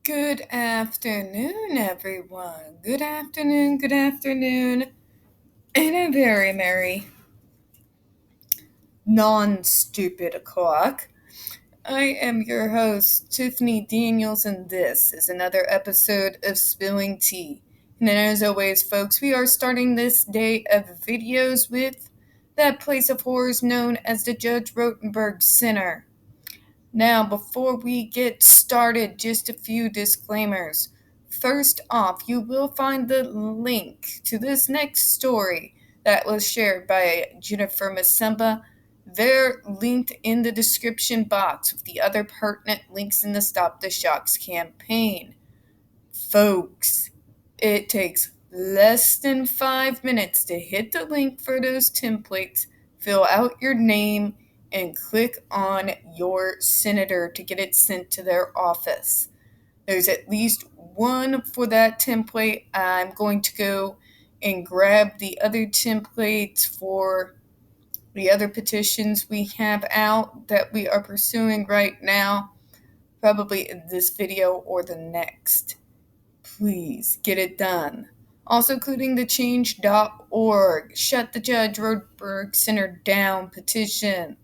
Good afternoon, everyone. Good afternoon, and a very merry, non-stupid o'clock. I am your host, Tiffany Daniels, and this is another episode of Spilling Tea. And as always, folks, we are starting this day of videos with that place of horrors known as the Judge Rotenberg Center. Now, before we get started, just a few disclaimers. First off, you will find the link to this next story that was shared by Jennifer Msumba. They're linked in the description box with the other pertinent links in the Stop the Shocks campaign. Folks, it takes less than 5 minutes to hit the link for those templates, fill out your name, and click on your senator to get it sent to their office. There's at least one for that template. I'm going to go and grab the other templates for the other petitions we have out that we are pursuing right now, probably in this video or the next. Please get it done. Also including the change.org, Shut the Judge Rotenberg Center Down petition.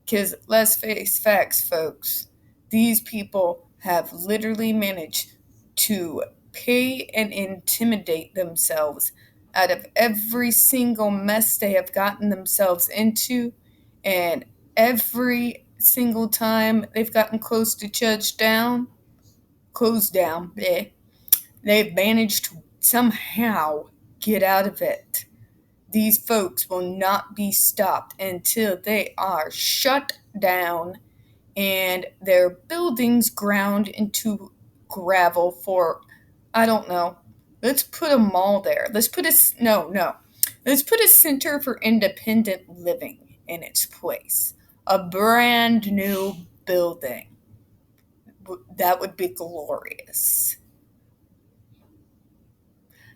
Because let's face facts, folks. These people have literally managed to pay and intimidate themselves out of every single mess they have gotten themselves into. And every single time they've gotten close to closed down, they've managed to somehow get out of it. These folks will not be stopped until they are shut down and their buildings ground into gravel for, I don't know, let's put a mall there. Let's put a center for independent living in its place. A brand new building. That would be glorious.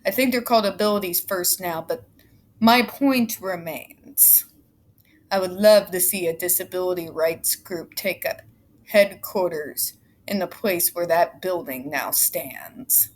I think they're called Abilities First now, but my point remains. I would love to see a disability rights group take up headquarters in the place where that building now stands.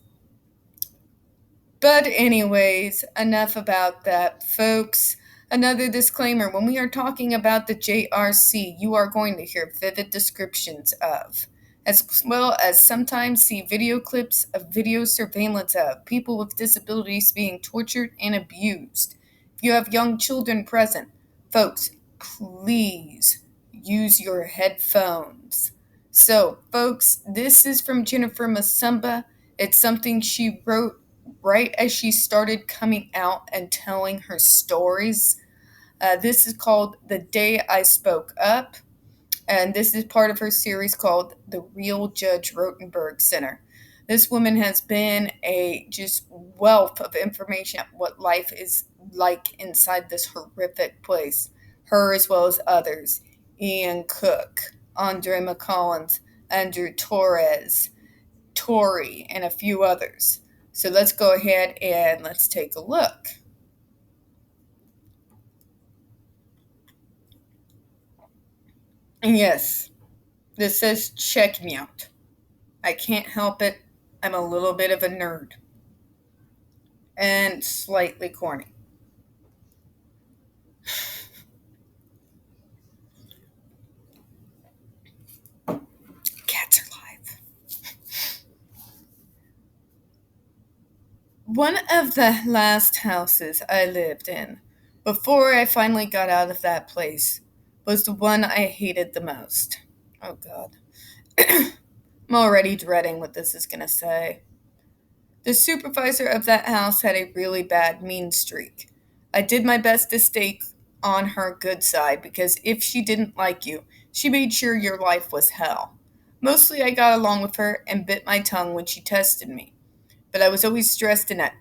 But anyways, enough about that, folks. Another disclaimer, when we are talking about the JRC, you are going to hear vivid descriptions of, as well as sometimes see video clips of video surveillance of people with disabilities being tortured and abused. If you have young children present, folks, please use your headphones. So, folks, this is from Jennifer Msumba. It's something she wrote right as she started coming out and telling her stories. This is called The Day I Spoke Up, and this is part of her series called The Real Judge Rotenberg Center. This woman has been a just wealth of information on what life is like inside this horrific place. Her as well as others. Ian Cook, Andre McCollins, Andrew Torres, Tori, and a few others. So let's go ahead and let's take a look. And yes, this says check me out. I can't help it. I'm a little bit of a nerd. And slightly corny. Cats are alive. One of the last houses I lived in, before I finally got out of that place, was the one I hated the most. Oh God. I'm already dreading what this is going to say. The supervisor of that house had a really bad mean streak. I did my best to stay on her good side because if she didn't like you, she made sure your life was hell. Mostly I got along with her and bit my tongue when she tested me. But I was always stressed in that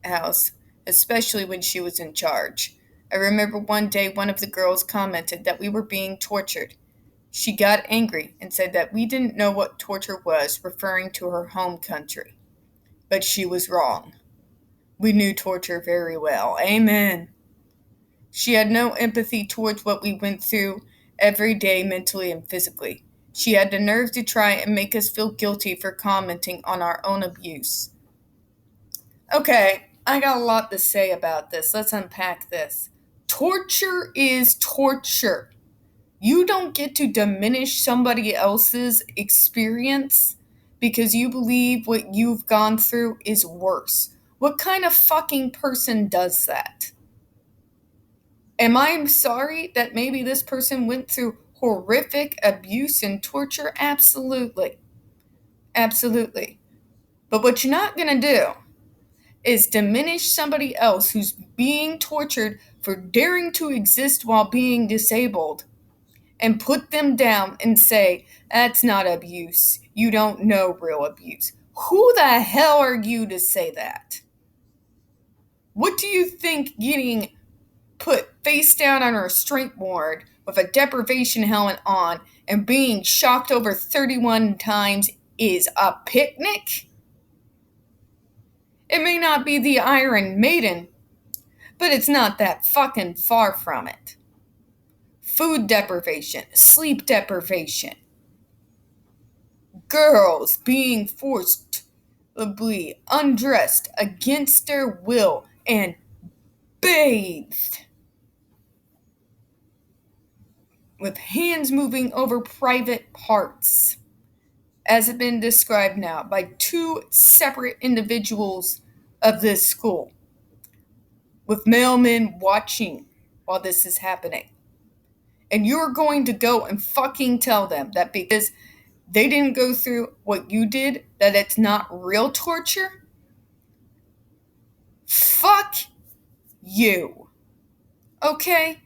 house, especially when she was in charge. I remember one day one of the girls commented that we were being tortured. She got angry and said that we didn't know what torture was, referring to her home country. But she was wrong. We knew torture very well. Amen. She had no empathy towards what we went through every day mentally and physically. She had the nerve to try and make us feel guilty for commenting on our own abuse. Okay, I got a lot to say about this. Let's unpack this. Torture is torture. You don't get to diminish somebody else's experience because you believe what you've gone through is worse. What kind of fucking person does that? Am I sorry that maybe this person went through horrific abuse and torture? Absolutely. Absolutely. But what you're not going to do is diminish somebody else who's being tortured for daring to exist while being disabled and put them down and say, that's not abuse. You don't know real abuse. Who the hell are you to say that? What do you think getting put face down on a restraint ward with a deprivation helmet on and being shocked over 31 times is a picnic? It may not be the Iron Maiden, but it's not that fucking far from it. Food deprivation, sleep deprivation, girls being forcibly undressed against their will and bathed with hands moving over private parts, as has been described now by two separate individuals of this school, with mailmen watching while this is happening. And you're going to go and fucking tell them that because they didn't go through what you did, that it's not real torture? Fuck you. Okay?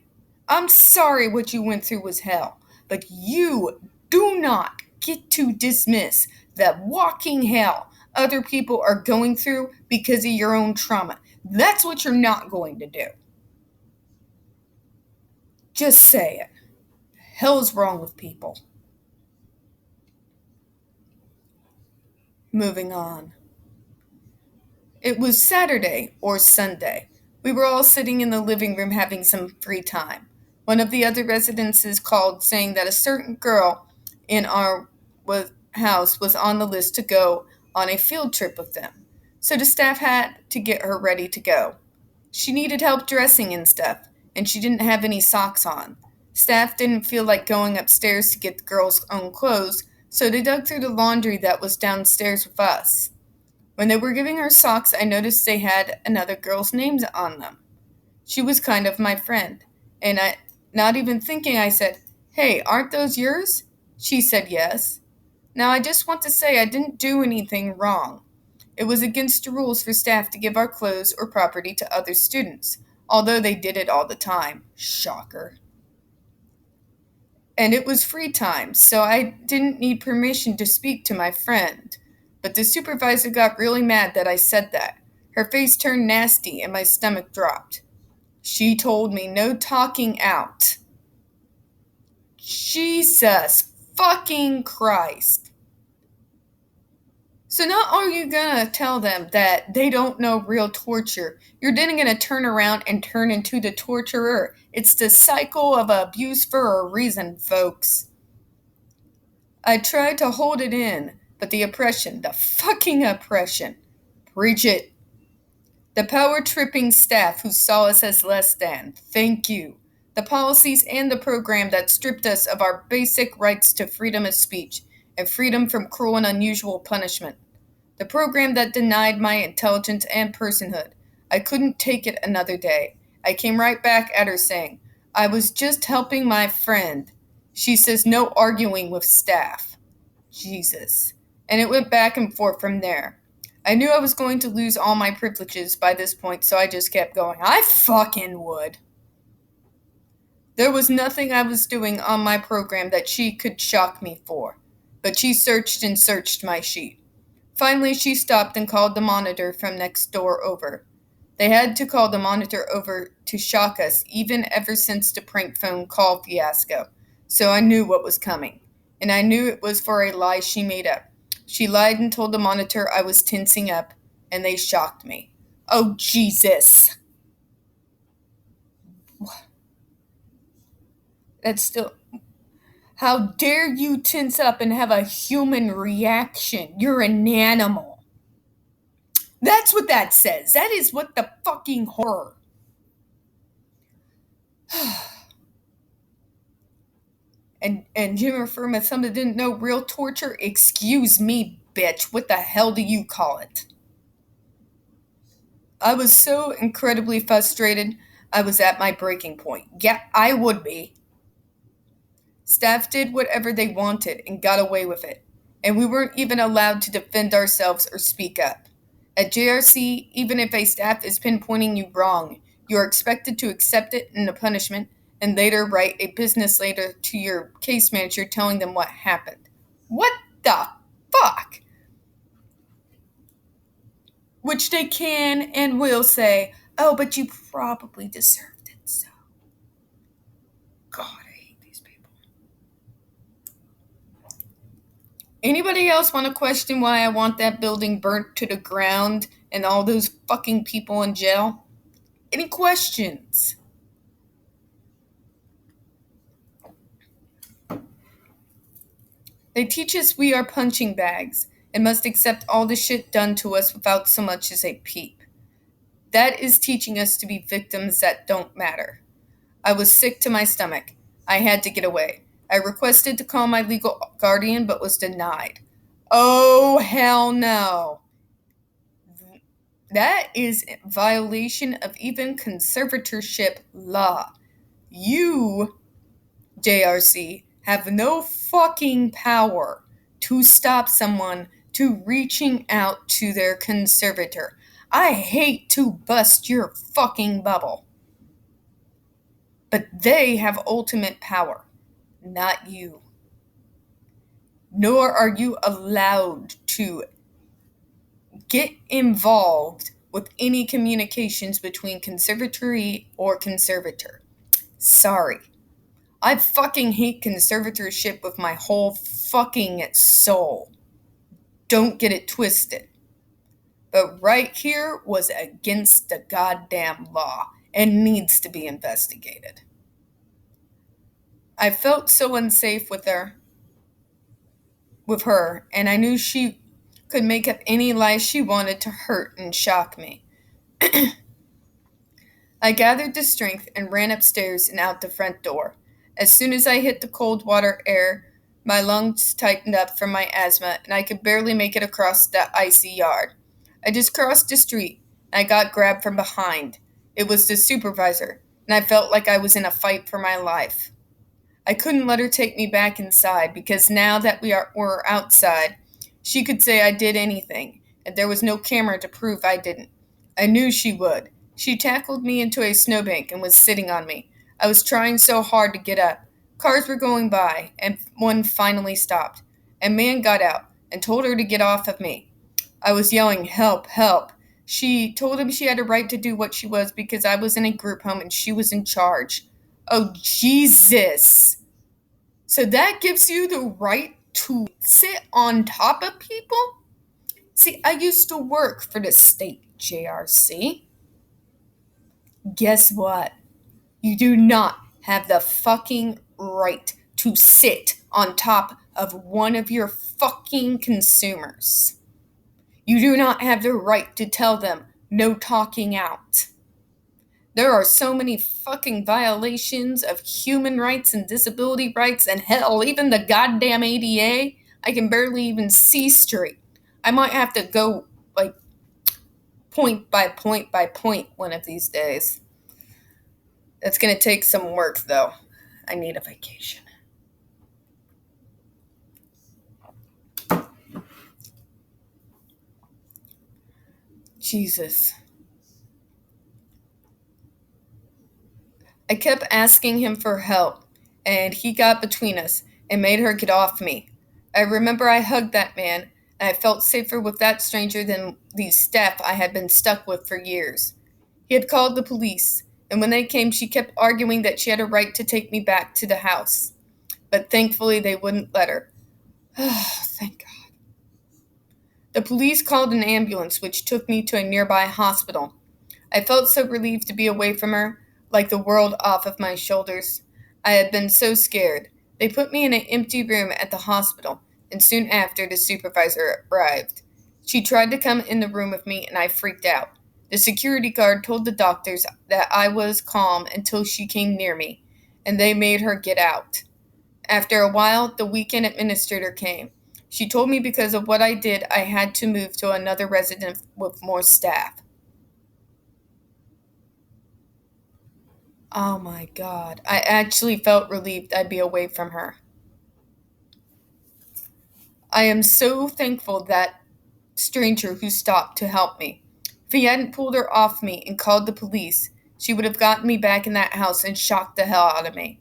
I'm sorry what you went through was hell, but you do not get to dismiss that walking hell other people are going through because of your own trauma. That's what you're not going to do. Just say it. Hell's wrong with people. Moving on. It was Saturday or Sunday. We were all sitting in the living room having some free time. One of the other residences called saying that a certain girl in our house was on the list to go on a field trip with them. So the staff had to get her ready to go. She needed help dressing and stuff, and she didn't have any socks on. Staff didn't feel like going upstairs to get the girl's own clothes, so they dug through the laundry that was downstairs with us. When they were giving her socks, I noticed they had another girl's names on them. She was kind of my friend, and not even thinking, I said, "Hey, aren't those yours?" She said yes. Now, I just want to say I didn't do anything wrong. It was against the rules for staff to give our clothes or property to other students, although they did it all the time. Shocker. And it was free time, so I didn't need permission to speak to my friend. But the supervisor got really mad that I said that. Her face turned nasty and my stomach dropped. She told me no talking out. Jesus fucking Christ. So not are you gonna tell them that they don't know real torture, you're then gonna turn around and turn into the torturer. It's the cycle of abuse for a reason, folks. I tried to hold it in, but the oppression, the fucking oppression. Preach it. The power-tripping staff who saw us as less than, thank you. The policies and the program that stripped us of our basic rights to freedom of speech and freedom from cruel and unusual punishment. The program that denied my intelligence and personhood. I couldn't take it another day. I came right back at her saying, I was just helping my friend. She says no arguing with staff. Jesus. And it went back and forth from there. I knew I was going to lose all my privileges by this point, so I just kept going. I fucking would. There was nothing I was doing on my program that she could shock me for, but she searched and searched my sheet. Finally, she stopped and called the monitor from next door over. They had to call the monitor over to shock us, even ever since the prank phone call fiasco, so I knew what was coming, and I knew it was for a lie she made up. She lied and told the monitor I was tensing up, and they shocked me. Oh, Jesus. That's still... How dare you tense up and have a human reaction? You're an animal. That's what that says. That is what the fucking horror. And Jim affirmed somebody didn't know real torture. Excuse me, bitch. What the hell do you call it? I was so incredibly frustrated. I was at my breaking point. Yeah, I would be. Staff did whatever they wanted and got away with it, and we weren't even allowed to defend ourselves or speak up. At JRC, even if a staff is pinpointing you wrong, you are expected to accept it in the punishment and later write a business letter to your case manager telling them what happened. What the fuck? Which they can and will say, oh, but you probably deserved it, so. God, I hate these people. Anybody else want to question why I want that building burnt to the ground and all those fucking people in jail? Any questions? They teach us we are punching bags and must accept all the shit done to us without so much as a peep. That is teaching us to be victims that don't matter. I was sick to my stomach. I had to get away. I requested to call my legal guardian but was denied. Oh, hell no. That is a violation of even conservatorship law. You, JRC, have no fucking power to stop someone to reaching out to their conservator. I hate to bust your fucking bubble. But they have ultimate power, not you. Nor are you allowed to get involved with any communications between conservatory or conservator. Sorry. I fucking hate conservatorship with my whole fucking soul. Don't get it twisted. But right here was against the goddamn law and needs to be investigated. I felt so unsafe with her, and I knew she could make up any lie she wanted to hurt and shock me. I gathered the strength and ran upstairs and out the front door. As soon as I hit the cold water air, my lungs tightened up from my asthma, and I could barely make it across the icy yard. I just crossed the street, and I got grabbed from behind. It was the supervisor, and I felt like I was in a fight for my life. I couldn't let her take me back inside, because now that were outside, she could say I did anything, and there was no camera to prove I didn't. I knew she would. She tackled me into a snowbank and was sitting on me. I was trying so hard to get up. Cars were going by, and one finally stopped. A man got out and told her to get off of me. I was yelling, help, help. She told him she had a right to do what she was because I was in a group home and she was in charge. Oh, Jesus. So that gives you the right to sit on top of people? See, I used to work for the state, JRC. Guess what? You do not have the fucking right to sit on top of one of your fucking consumers. You do not have the right to tell them no talking out. There are so many fucking violations of human rights and disability rights, and hell, even the goddamn ADA. I can barely even see straight. I might have to go, point by point by point one of these days. It's going to take some work, though. I need a vacation. Jesus. I kept asking him for help, and he got between us and made her get off me. I remember I hugged that man, and I felt safer with that stranger than the staff I had been stuck with for years. He had called the police, and when they came, she kept arguing that she had a right to take me back to the house. But thankfully, they wouldn't let her. Oh, thank God. The police called an ambulance, which took me to a nearby hospital. I felt so relieved to be away from her, like the world off of my shoulders. I had been so scared. They put me in an empty room at the hospital, and soon after, the supervisor arrived. She tried to come in the room with me, and I freaked out. The security guard told the doctors that I was calm until she came near me, and they made her get out. After a while, the weekend administrator came. She told me because of what I did, I had to move to another residence with more staff. Oh my God. I actually felt relieved I'd be away from her. I am so thankful that stranger who stopped to help me. If he hadn't pulled her off me and called the police, she would have gotten me back in that house and shocked the hell out of me.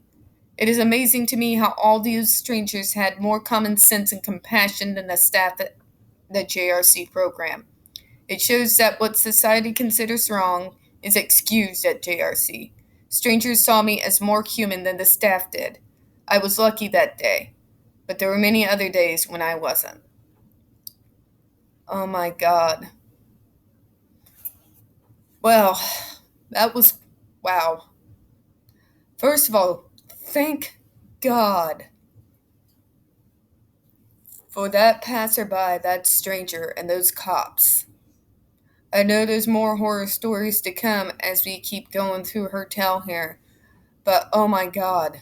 It is amazing to me how all these strangers had more common sense and compassion than the staff at the JRC program. It shows that what society considers wrong is excused at JRC. Strangers saw me as more human than the staff did. I was lucky that day, but there were many other days when I wasn't. Oh my God. Well, that was wow. First of all, thank God for that passerby, that stranger, and those cops. I know there's more horror stories to come as we keep going through her tale here, but oh my God.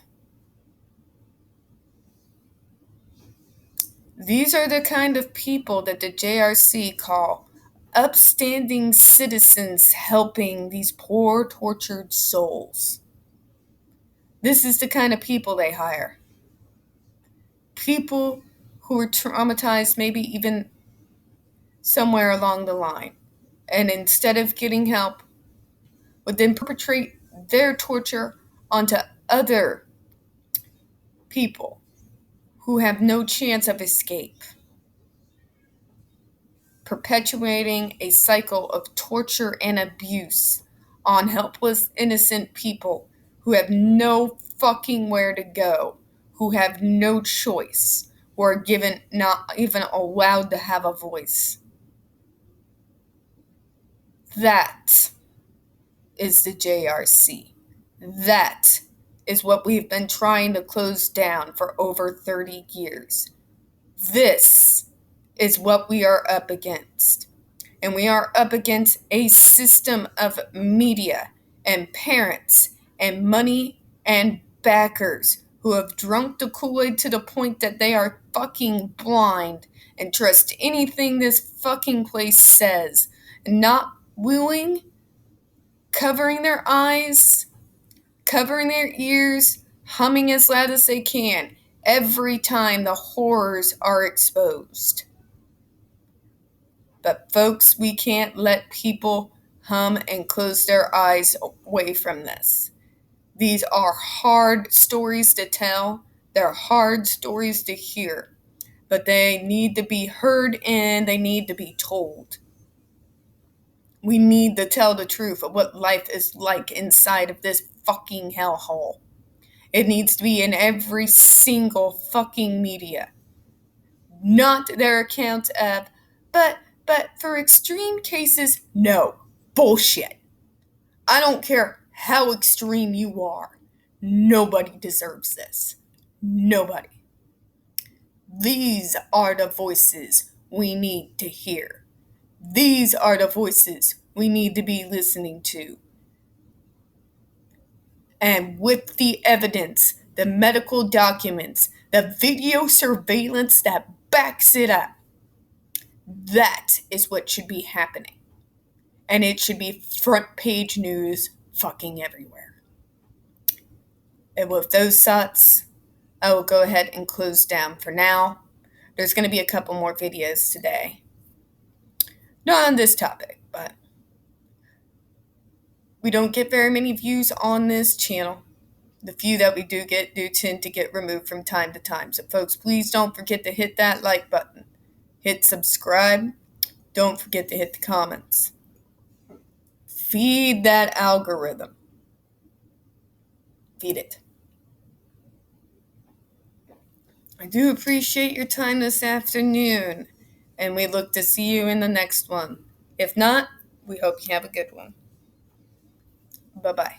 These are the kind of people that the JRC call upstanding citizens helping these poor tortured souls. This is the kind of people they hire. People who are traumatized, maybe even somewhere along the line, and instead of getting help, would then perpetrate their torture onto other people who have no chance of escape, perpetuating a cycle of torture and abuse on helpless, innocent people who have no fucking where to go, who have no choice, who are given not even allowed to have a voice. That is the JRC. That is what we've been trying to close down for over 30 years. This is what we are up against. And we are up against a system of media and parents and money and backers who have drunk the Kool-Aid to the point that they are fucking blind and trust anything this fucking place says, not willing, covering their eyes, covering their ears, humming as loud as they can every time the horrors are exposed. But folks, we can't let people hum and close their eyes away from this. These are hard stories to tell. They're hard stories to hear. But they need to be heard and they need to be told. We need to tell the truth of what life is like inside of this fucking hellhole. It needs to be in every single fucking media. Not their account of, but for extreme cases, no. Bullshit. I don't care how extreme you are. Nobody deserves this. Nobody. These are the voices we need to hear. These are the voices we need to be listening to. And with the evidence, the medical documents, the video surveillance that backs it up, that is what should be happening. And it should be front page news fucking everywhere. And with those thoughts, I will go ahead and close down for now. There's going to be a couple more videos today. Not on this topic, but we don't get very many views on this channel. The few that we do get do tend to get removed from time to time. So folks, please don't forget to hit that like button. Hit subscribe. Don't forget to hit the comments. Feed that algorithm. Feed it. I do appreciate your time this afternoon, and we look to see you in the next one. If not, we hope you have a good one. Bye-bye.